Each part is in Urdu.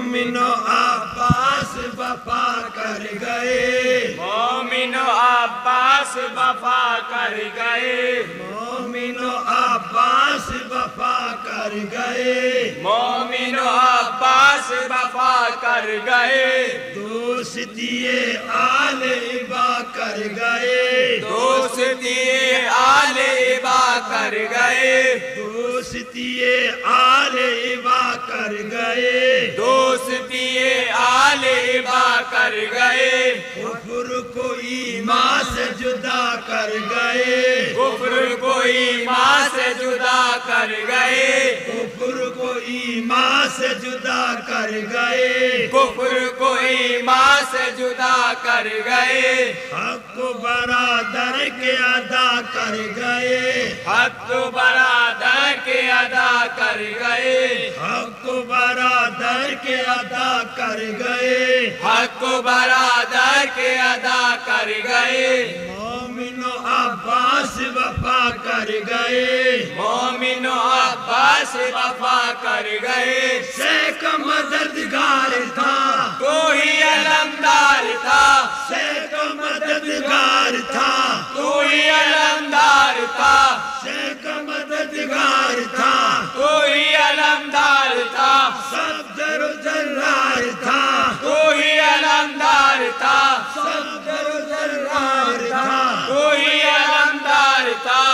مومن و عباس وفا کر گئے، مومن و عباس وفا کر گئے، مومن و عباس وفا کر گئے، مومن و عباس وفا کر گئے، دوستی آل ابا کر گئے، دوستی آل ابا کر گئے، دوستی آل ابا کر گئے، دوستی آل ابا کر گئے، کفر کو ایمان سے جدا کر گئے، کفر کو ایمان سے جدا کر گئے، کفر کو ایمان سے جدا کر گئے، کفر کو ایمان سے جدا کر گئے، حق کو برادر کے ادا کر گئے، حق برادر کے ادا کر گئے، حق کو برادر کے ادا کر گئے، حق برادر کے ادا کر گئے، مومن و عباس وفا کر گئے، مومن و عباس وفا کر گئے، شیخ مددگار تھا، تو ہی علمدار تھا، شیخ مددگار تھا، تو ہی علمدار تھا، شیخ مددگار تھا، تو ہی علمدار تھا، صدر و جرار تھا، تو ہی علمدار تھا، صدر و جرار تھا، تو ہی علمدار تھا،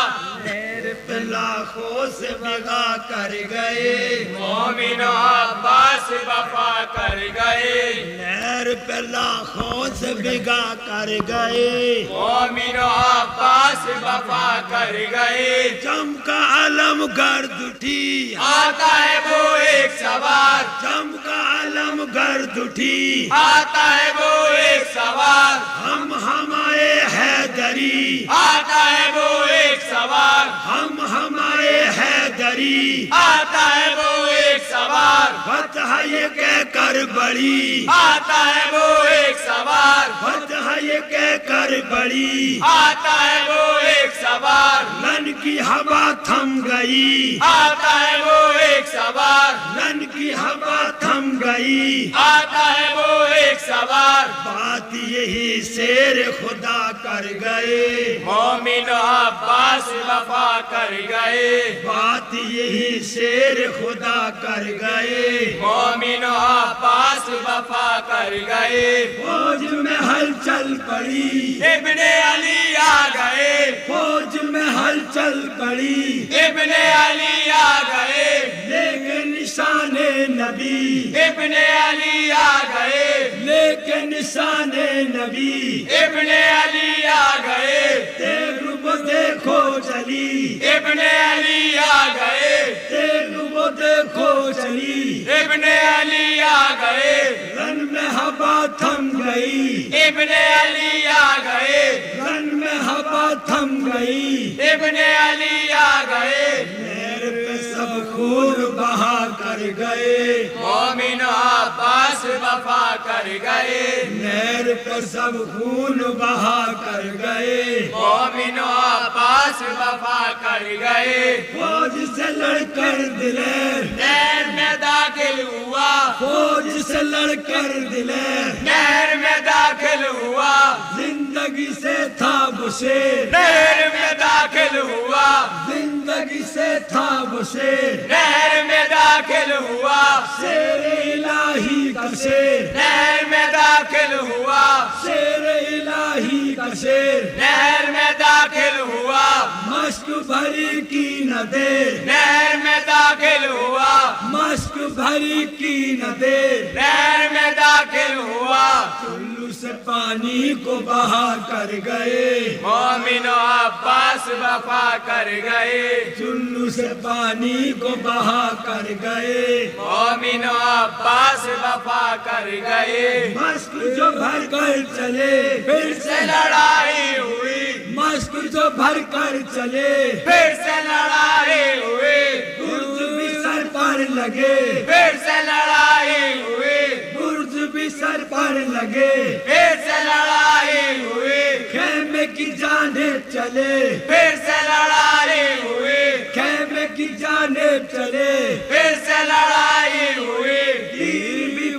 میرے پہ لاکھوں سے بغا کر گئے، مومن و عباس وفا کر گئے، نہر پہ لاکھوں سے بگا کر گئے، مومن و عباس وفا کر گئے، جم کا علم گرد اٹھی، آتا ہے وہ ایک سوار، جم کا علم گرد اٹھی، آتا ہے وہ ایک سوار، ہم ہمارے حیدری، آتا ہے وہ ایک سوار، ہم ہمارے حیدری، آتا ہے وہ ایک سوار، فتح یہ کہہ کر بڑی، آتا ہے وہ ایک سوار، فتح یہ کہہ کر بڑی، آتا ہے وہ ایک سوار، لن کی ہوا تھم گئی، آتا ہے وہ ایک سوار، لن کی ہوا تھم گئی، آتا ہے وہ ایک سوار، بات یہی شیر خدا کر گئے، مومن و عباس وفا کر گئے، بات یہی شیر خدا کر گئے، مومن و عباس وفا کر گئے، فوج میں ہلچل پڑی، ابن علی آ گئے، فوج میں ہلچل پڑی، ابن علی آ گئے، لیکن نشان نبی، ابن علی آ گئے، لیکن نشان نبی، ابن علی آ گئے، تیغ وہ دیکھو چلی، ابن علی آ گئے، تیغ وہ دیکھو چلی، ابن علی آ گئے، رن میں ہوا تھم گئی، ابن علی آ گئے، رن میں ہوا تھم گئی، ابن علی آ گئے، نہر پہ سب خون بہا کر گئے، مومن و عباس وفا کر گئے، نہر پہ سب خون بہا کر گئے، مومن و عباس وفا کر گئے، فوج سے لڑ کر دلیر، نہر میں داخل ہوا، فوج سے لڑ کر دلیر، نہر میں داخل ہوا، زندگی سے تھا بشیر، نہر میں داخل ہوا، زندگی سے تھا بشیر، نہر میں داخل ہوا، شیر الہی کا شیر، نہر میں داخل ہوا، شیر الہی کا شیر، نہر میں داخل ہوا، مشک بھری کی نہ دیر، نہر میں داخل ہوا، مشک بھری کی نہ دیر، نہر میں داخل ہوا، چلو سے پانی کو بہا کر گئے، مومن و عباس وفا کر گئے، چلو سے پانی کو بہا کر گئے، مومن و عباس وفا کر گئے، مشک جو بھر کر چلے پھر سے لڑائی ہوئی، مشک جو بھر کر چلے پھر سے لڑائی ہوئی، برج بھی سر پر لگے، پھر سے لڑائی ہوئی، برج بھی سر پر لگے، پھر سے لڑائی ہوئی، خیمے کی جانب چلے، پھر سے لڑائی ہوئی، خیمے کی جانب چلے، پھر سے لڑائی ہوئی، تیر بھی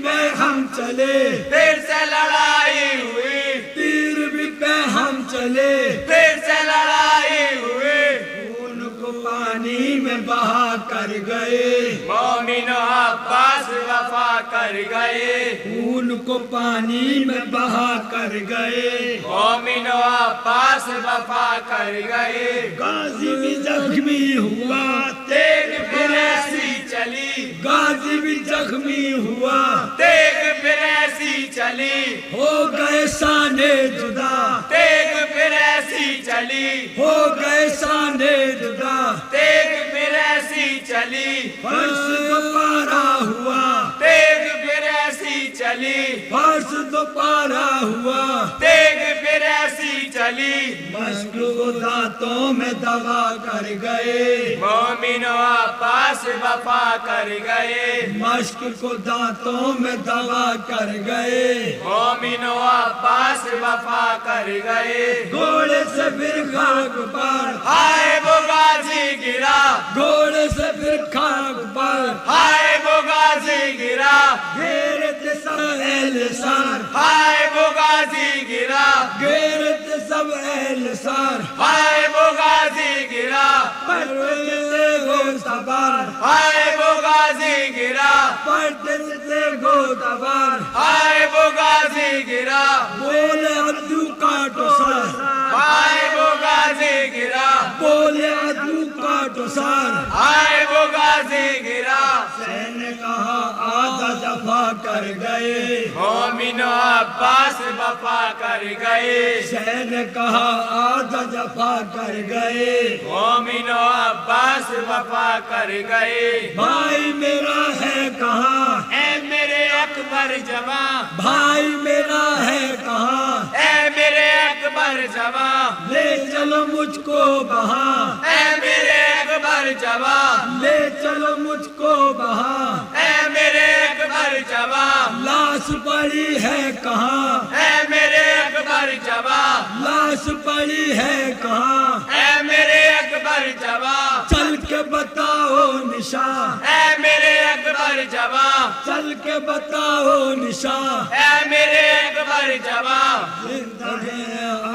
چلے پھر سے لڑائی ہوئی تیر بھی پہ ہم چلے پھر سے لڑائی ہوئی خون کو پانی میں بہا کر گئے مومن و عباس وفا کر گئے خون کو پانی میں بہا کر گئے مومن و عباس وفا کر گئے غازی بھی زخمی ہوا تیگ پھر ایسی چلی غازی بھی زخمی ہوا تیگ پھر ایسی چلی ہو گئے سانے جدا تیگ پھر ایسی چلی ہو گئے سانے جدا تیگ پھر ایسی چلی فرش دوبارہ ہوا تیگ پھر ایسی چلی فرش دوبارہ ہوا تیگ پھر ایسی چلی مشق کو دانتوں میں دبا کر گئے مومن و عباس وفا کر گئے مشق کو دانتوں میں دبا کر گئے مومن و عباس وفا کر گئے گھوڑے سے پھر خاک پر ہائے وہ غازی گرا گھوڑے سے پھر خاک پر ہائے وہ غازی گرا غیرت سب اہل سار ہائے وہ غازی گرا غیرت سب اہل سار ہائے وہ غازی گرا پڑھتے سے گو سبار ہائے وہ غازی گرا پڑھتے سے گو سبار ہائے وہ غازی گرا بولے عدو کاٹو سار ہائے وہ غازی گرا بولے عدو کاٹو سار ہائے وہ غازی گرا حسین نے کہا آدھا جفا کر گئے مومن و عباس وفا کر گئے حسین نے کہا آدھا جفا کر گئے مومن و عباس وفا کر گئے بھائی میرا ہے کہاں اے میرے اکبر جوان بھائی میرا ہے کہاں اے میرے اکبر جوان لے چلو مجھ کو بہاں اے میرے اکبر جوان لے چلو مجھ کو بہاں اے میرے اکبر جوان لاش پڑی ہے کہاں اے میرے اکبر جوان لاش پڑی ہے کہاں اے میرے اکبر جوان چل کے بتاؤ نشان اے میرے اکبر جوان چل کے بتاؤ نشان اے میرے اکبر جوان زندگی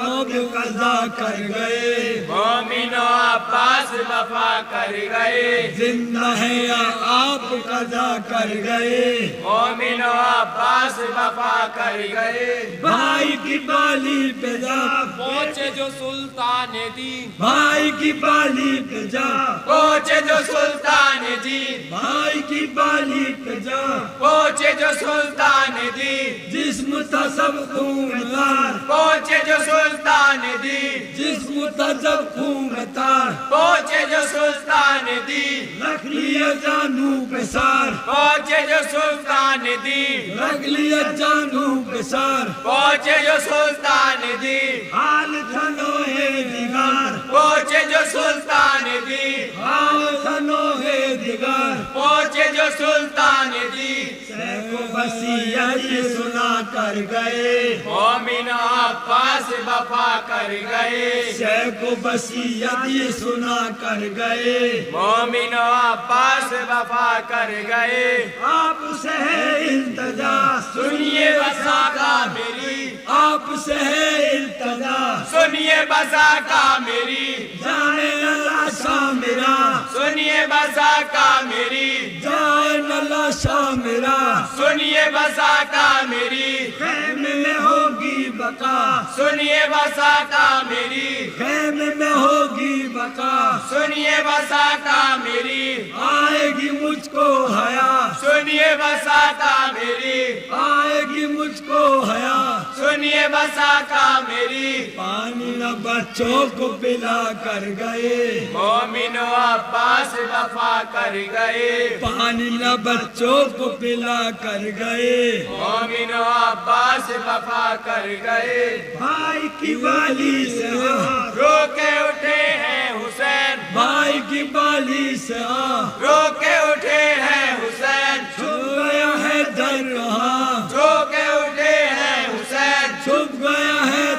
آپ قضا کر گئے مومن و عباس وفا کر گئے زندہ ہے یا آپ قضا کر گئے مومن و عباس وفا کر گئے بھائی کی بالی پہ جا پہنچے جو سلطان دین بھائی کی بالی پہ جا پہنچے جو سلطان دین بھائی کی بالی پہ جا پہنچے جو سلطان دین جسم تھا سب خون تار پہنچے جو سلطان دین جسم تھا سب خون تار پہنچے جو سلطان دین رکھ لیا جانو پہ سار پہنچے جو سلطان دین رکھ لیا جانو پہ سار پہنچے جو سلطان دین حال تھنو ہے دیگار پہنچے جو سلطان دین حال تھنو ہے دیگار پہنچے جو سلطان دین سیکو وصیت سنا کر گئے مومن و عباس وفا کر گئے سیکو وصیت سنا کر گئے مومن و عباس وفا کر گئے آپ سے ہے التجا سنیے وساقہ میری آپ سے ہے التجا سنیے وساقہ میری جائے نہ لاشا میرا سنیے وساقہ میری جائے نہ لاشا میرا سنیے وساقہ میری خیمے میں ہوگی بقا سنیے وساقہ میری خیمے میں ہوگی بقا سنیے وساقہ میری آئے گی مجھ کو حیا سنیے وساقہ میری آئے گی مجھ کو حیا سنیے وساقہ میری پانی نہ بچوں کو پلا کر گئے مومن و عباس وفا کر گئے پانی نہ بچوں کو پلا کر گئے مومن و عباس وفا کر گئے بھائی کی والی سے روک